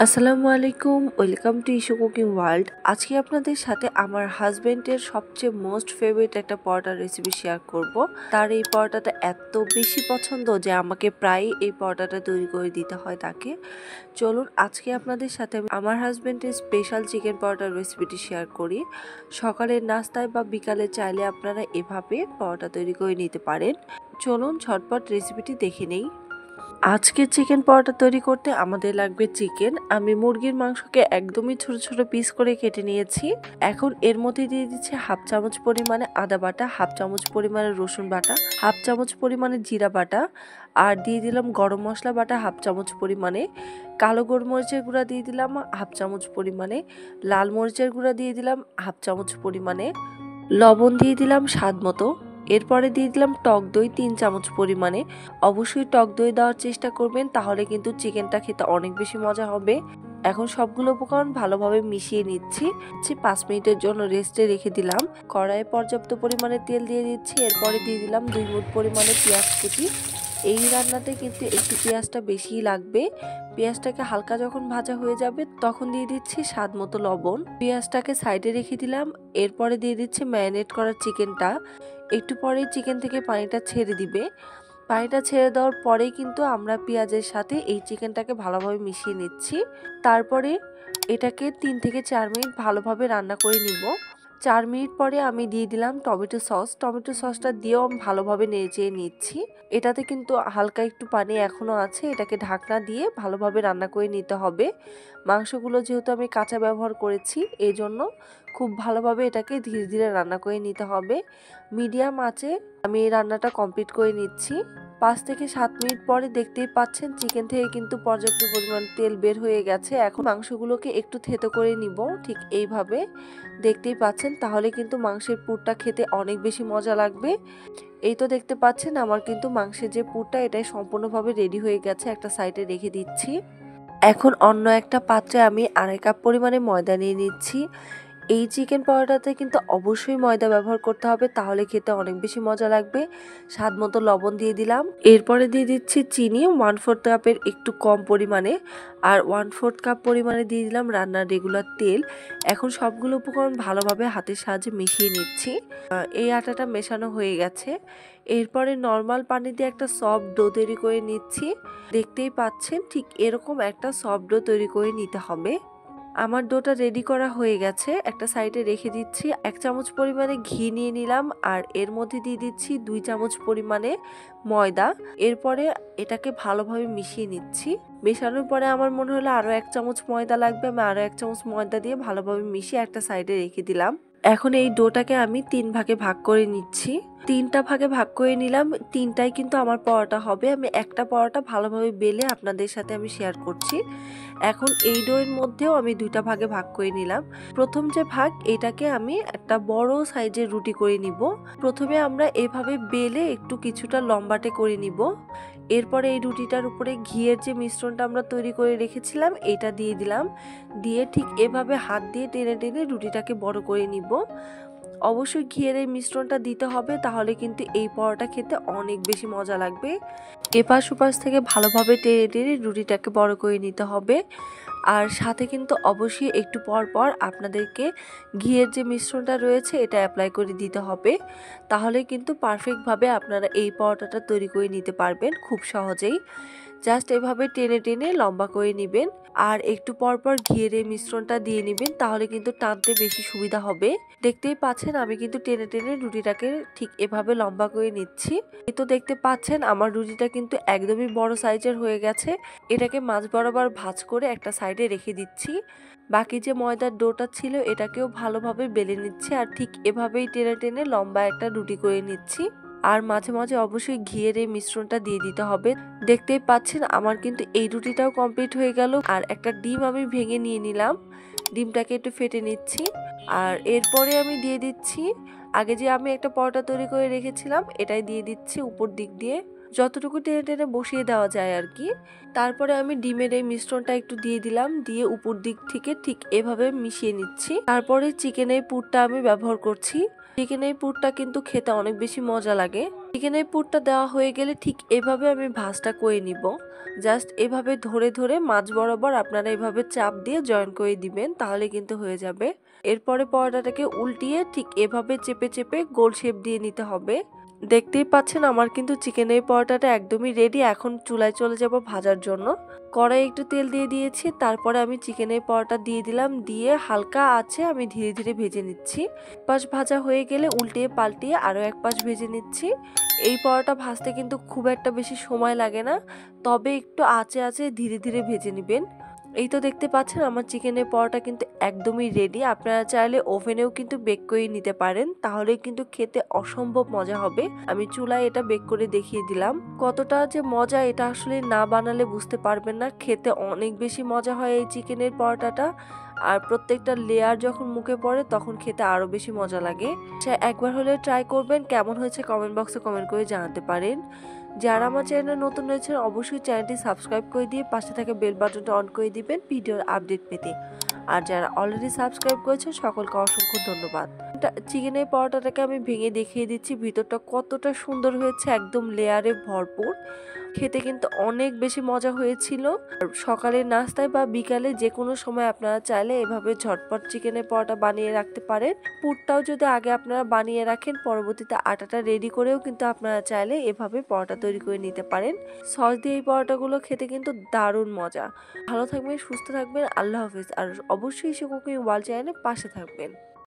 আসসালামু আলাইকুম, welcome to issue cooking world. আজকে আপনাদের সাথে আমার হাজবেন্ডের সবচেয়ে মোস্ট ফেভারিট একটা পরোটার রেসিপি শেয়ার করব। তার এই পরোটাটা এত বেশি পছন্দ যে আমাকে প্রায় এই পরোটাটা তৈরি করে দিতে হয় তাকে। চলুন আজকে আপনাদের সাথে আমার হাজবেন্ডের স্পেশাল চিকেন পরোটার রেসিপিটি শেয়ার করি। সকালের নাস্তায় বা বিকালে চাইলে আপনারা এভাবে পরোটা তৈরি করে নিতে পারেন। চলুন ঝটপট রেসিপিটি দেখে নেই। আজকে চিকেন পরোটা তৈরি করতে আমাদের লাগবে চিকেন। আমি মুরগির মাংসকে একদমই ছোট ছোট পিস করে কেটে নিয়েছি। এখন এর মধ্যে দিয়ে দিচ্ছি হাফ চামচ পরিমাণে আদা বাটা, হাফ চামচ পরিমাণে রসুন বাটা, হাফ চামচ পরিমাণে জিরা বাটা, আর দিয়ে দিলাম গরম মশলা বাটা হাফ চামচ পরিমাণে, কালো গোলমরিচের গুঁড়া দিয়ে দিলাম হাফ চামচ পরিমাণে, লাল মরিচের গুঁড়া দিয়ে দিলাম হাফ চামচ পরিমাণে, লবণ দিয়ে দিলাম স্বাদ মতো। এরপরে দিয়ে দিলাম টক দই 3 চামচ পরিমাণে। অবশ্যই টক দই দেওয়ার চেষ্টা করবেন, তাহলে কিন্তু চিকেনটা খেতে অনেক বেশি মজা হবে। এখন সবগুলো উপকরণ ভালোভাবে মিশিয়ে নিচ্ছি। 5 মিনিটের জন্য রেস্টে রেখে দিলাম। কড়াইয়ে পর্যাপ্ত পরিমাণে তেল দিয়ে দিচ্ছি। এরপরে দিয়ে দিলাম 2 মুঠ পরিমাণে পেঁয়াজ কুচি। এই রান্নাতে কিন্তু একটু পেঁয়াজটা বেশিই লাগবে। পেঁয়াজটাকে হালকা যখন ভাজা হয়ে যাবে তখন দিয়ে দিচ্ছি স্বাদ মতো লবণ। পেঁয়াজটাকে সাইডে রেখে দিলাম। এরপরে দিয়ে দিচ্ছি ম্যারিনেট করা চিকেনটা। একটু পরেই চিকেন থেকে পানিটা ছেড়ে দিবে। পানিটা ছেড়ে দেওয়ার পরেই কিন্তু আমরা পেঁয়াজের সাথে এই চিকেনটাকে ভালোভাবে মিশিয়ে নিচ্ছি। তারপরে এটাকে 3 থেকে 4 মিনিট ভালোভাবে রান্না করে নিব। 4 মিনিট পরে আমি দিয়ে দিলাম টমেটো সস। টমেটো সসটা দিয়েও আমি ভালোভাবে নেড়েচেড়ে নিচ্ছি। এটাতে কিন্তু হালকা একটু পানি এখনো আছে। এটাকে ঢাকনা দিয়ে ভালোভাবে রান্না করে নিতে হবে। মাংসগুলো যেহেতু আমি কাঁচা ব্যবহার করেছি, এই জন্য খুব ভালোভাবে এটাকে ধীরে ধীরে রান্না করে নিতে হবে। মিডিয়াম আঁচে আমি এই রান্নাটা কমপ্লিট করে নিচ্ছি। 5 থেকে 7 মিনিট পরে দেখতেই পাচ্ছেন চিকেন থেকে কিন্তু পর্যাপ্ত পরিমাণ তেল বের হয়ে গেছে। এখন মাংসগুলোকে একটু থেতো করে নিব, ঠিক এইভাবে দেখতেই পাচ্ছেন। তাহলে কিন্তু মাংসের পুরটা খেতে অনেক বেশি মজা লাগবে। এই তো দেখতে পাচ্ছেন আমার কিন্তু মাংসের যে পুরটা এটাই সম্পূর্ণভাবে রেডি হয়ে গেছে। একটা সাইডে রেখে দিচ্ছি। এখন অন্য একটা পাত্রে আমি 2.5 কাপ পরিমাণে ময়দা নিয়ে নিচ্ছি। এই চিকেন পরোটাতে কিন্তু অবশ্যই ময়দা ব্যবহার করতে হবে, তাহলে খেতে অনেক বেশি মজা লাগবে। স্বাদ মতো লবণ দিয়ে দিলাম। এরপরে দিয়ে দিচ্ছি চিনি 1/4 কাপের একটু কম পরিমাণে, আর 1/4 কাপ পরিমাণে দিয়ে দিলাম রান্নার রেগুলার তেল। এখন সবগুলো উপকরণ ভালোভাবে হাতের সাহায্যে মিশিয়ে নিচ্ছি। এই আটাটা মেশানো হয়ে গেছে। এরপরে নর্মাল পানি দিয়ে একটা সফট ডো তৈরি করে নিচ্ছি। দেখতেই পাচ্ছেন ঠিক এরকম একটা সফট ডো তৈরি করে নিতে হবে। আমার ডোটা রেডি করা হয়ে গেছে। একটা সাইডে রেখে দিচ্ছি। 1 চামচ পরিমাণে ঘি নিয়ে নিলাম, আর এর মধ্যে দিয়ে দিচ্ছি 2 চামচ পরিমাণে ময়দা। এরপরে এটাকে ভালোভাবে মিশিয়ে নিচ্ছি। মেশানোর পরে আমার মনে হলো আরো 1 চামচ ময়দা লাগবে। আমি আরো 1 চামচ ময়দা দিয়ে ভালোভাবে মিশিয়ে একটা সাইডে রেখে দিলাম। এখন এই ডোটাকে আমি 3 ভাগে ভাগ করে নিচ্ছি। 3টা ভাগে ভাগ করে নিলাম। 3টাই কিন্তু আমার পরোটা হবে। আমি একটা পরোটা ভালোভাবে বেলে আপনাদের সাথে আমি শেয়ার করছি। এখন এই ডোয়ের মধ্যেও আমি 2টা ভাগে ভাগ করে নিলাম। প্রথম যে ভাগ, এটাকে আমি একটা বড় সাইজের রুটি করে নিব। প্রথমে আমরা এভাবে বেলে একটু কিছুটা লম্বাটে করে নিব। এরপরে এই রুটিটার উপরে ঘিয়ের যে মিশ্রণটা আমরা তৈরি করে রেখেছিলাম এটা দিয়ে দিলাম। দিয়ে ঠিক এভাবে হাত দিয়ে টেনে টেনে রুটিটাকে বড় করে নিব। অবশ্যই ঘিয়ের এই মিশ্রণটা দিতে হবে, তাহলে কিন্তু এই পরোটা খেতে অনেক বেশি মজা লাগবে। এপাশ ওপাশ থেকে ভালোভাবে টেনে টেনে রুটিটাকে বড় করে নিতে হবে। আর সাথে কিন্তু অবশ্যই একটু পর পর আপনাদেরকে ঘিয়ের যে মিশ্রণটা রয়েছে এটা অ্যাপ্লাই করে দিতে হবে। তাহলে কিন্তু পারফেক্টভাবে আপনারা এই পরোটাটা তৈরি করে নিতে পারবেন খুব সহজেই। জাস্ট এভাবে টেনে টেনে লম্বা করে নেবেন, আর একটু পর পর ঘিয়ের এই মিশ্রণটা দিয়ে নেবেন, তাহলে কিন্তু টানতে বেশি সুবিধা হবে। দেখতেই পাচ্ছেন আমি কিন্তু টেনে টেনে রুটিটাকে ঠিক এভাবে লম্বা করে নিচ্ছি। এই তো দেখতে পাচ্ছেন আমার রুটিটা কিন্তু একদমই বড় সাইজের হয়ে গেছে। এটাকে মাঝ বরাবর ভাঁজ করে একটা সাইডে রেখে দিচ্ছি। বাকি যে ময়দার ডোটা ছিল এটাকেও ভালোভাবে বেলে নিচ্ছি, আর ঠিক এভাবেই টেনে টেনে লম্বা একটা রুটি করে নিচ্ছি। আর মাঝে মাঝে অবশ্যই ঘিয়ের এই মিশ্রণটা দিয়ে দিতে হবে। দেখতেই পাচ্ছেন আমার কিন্তু এই রুটিটাও কমপ্লিট হয়ে গেল। আর একটা ডিম আমি ভেঙে নিয়ে নিলাম। ডিমটাকে একটু ফেটে নিচ্ছি। আর এরপরে আমি দিয়ে দিচ্ছি আগে যে আমি একটা পরোটা তৈরি করে রেখেছিলাম, এটাই দিয়ে দিচ্ছি উপর দিক দিয়ে, যতটুকু টেনে টেনে বসিয়ে দেওয়া যায় আর কি। তারপরে আমি ডিমের এই মিশ্রণটা একটু দিয়ে দিলাম, দিয়ে উপর দিক থেকে ঠিক এভাবে মিশিয়ে নিচ্ছি। তারপরে চিকেনের পুরটা আমি ব্যবহার করছি। চিকেনের পুরটা কিন্তু খেতে অনেক বেশি মজা লাগে। চিকেনের পুরটা দেওয়া হয়ে গেলে ঠিক এভাবে আমি ভাঁজটা করে নিব। জাস্ট এভাবে ধরে ধরে মাছ বরাবর আপনারা এভাবে চাপ দিয়ে জয়েন করে দিবেন, তাহলে কিন্তু হয়ে যাবে। এরপরে পরোটাটাকে উল্টিয়ে ঠিক এভাবে চেপে চেপে গোল শেপ দিয়ে নিতে হবে। দেখতেই পাচ্ছেন আমার কিন্তু চিকেনের পরোটাটা একদমই রেডি। এখন চুলায় চলে যাব ভাজার জন্য। কড়াই একটু তেল দিয়ে দিয়েছি, তারপরে আমি চিকেনের পরোটা দিয়ে দিলাম, দিয়ে হালকা আছে আমি ধীরে ধীরে ভেজে নিচ্ছি। পাশ ভাজা হয়ে গেলে উল্টিয়ে পাল্টিয়ে আরও এক পাশ ভেজে নিচ্ছি। এই পরোটা ভাজতে কিন্তু খুব একটা বেশি সময় লাগে না, তবে একটু আঁচে আঁচে ধীরে ধীরে ভেজে নেবেন। এই তো দেখতে পাচ্ছেন আমার চিকেনের পরোটা কিন্তু একদমই রেডি। আপনারা চাইলে ওভেনেও কিন্তু বেক করে নিতে পারেন, তাহলে কিন্তু খেতে অসম্ভব মজা হবে। আমি চুলায় এটা বেক করে দেখিয়ে দিলাম। কতটা যে মজা এটা আসলে না বানালে বুঝতে পারবেন না। খেতে অনেক বেশি মজা হয় এই চিকেনের পরোটাটা, আর প্রত্যেকটা লেয়ার যখন মুখে পড়ে তখন খেতে আরো বেশি মজা লাগে। একবার হলে ট্রাই করবেন, কেমন হয়েছে কমেন্ট বক্সে কমেন্ট করে জানাতে পারেন। যারা আমার চ্যানেলে নতুন রয়েছেন অবশ্যই চ্যানেলটি সাবস্ক্রাইব করে দিয়ে পাশে থাকা বেল বাটনটা অন করে দিবেন ভিডিওর আপডেট পেতে। আর যারা অলরেডি সাবস্ক্রাইব করেছেন সকলকে অসংখ্য ধন্যবাদ। চিকেনের পরোটাটাকে আমি ভেঙে দেখিয়ে দিচ্ছি ভিতরটা কতটা সুন্দর হয়েছে, একদম লেয়ারে ভরপুর। খেতে কিন্তু অনেক বেশি মজা হয়েছিল। সকালের নাস্তায় বা বিকালে যে কোনো সময় আপনারা চাইলে এভাবে ঝটপট চিকেনের পরোটা বানিয়ে রাখতে পারেন। পুরটাও যদি আগে আপনারা বানিয়ে রাখেন, পরবর্তীতে আটাটা রেডি করেও কিন্তু আপনারা চাইলে এভাবে পরোটা তৈরি করে নিতে পারেন। সস দিয়ে এই পরোটাগুলো খেতে কিন্তু দারুণ মজা। ভালো থাকবেন, সুস্থ থাকবেন, আল্লাহ হাফেজ। আর অবশ্যই ইশু কুকিং ওয়ার্ল্ড চ্যানেলের পাশে থাকবেন।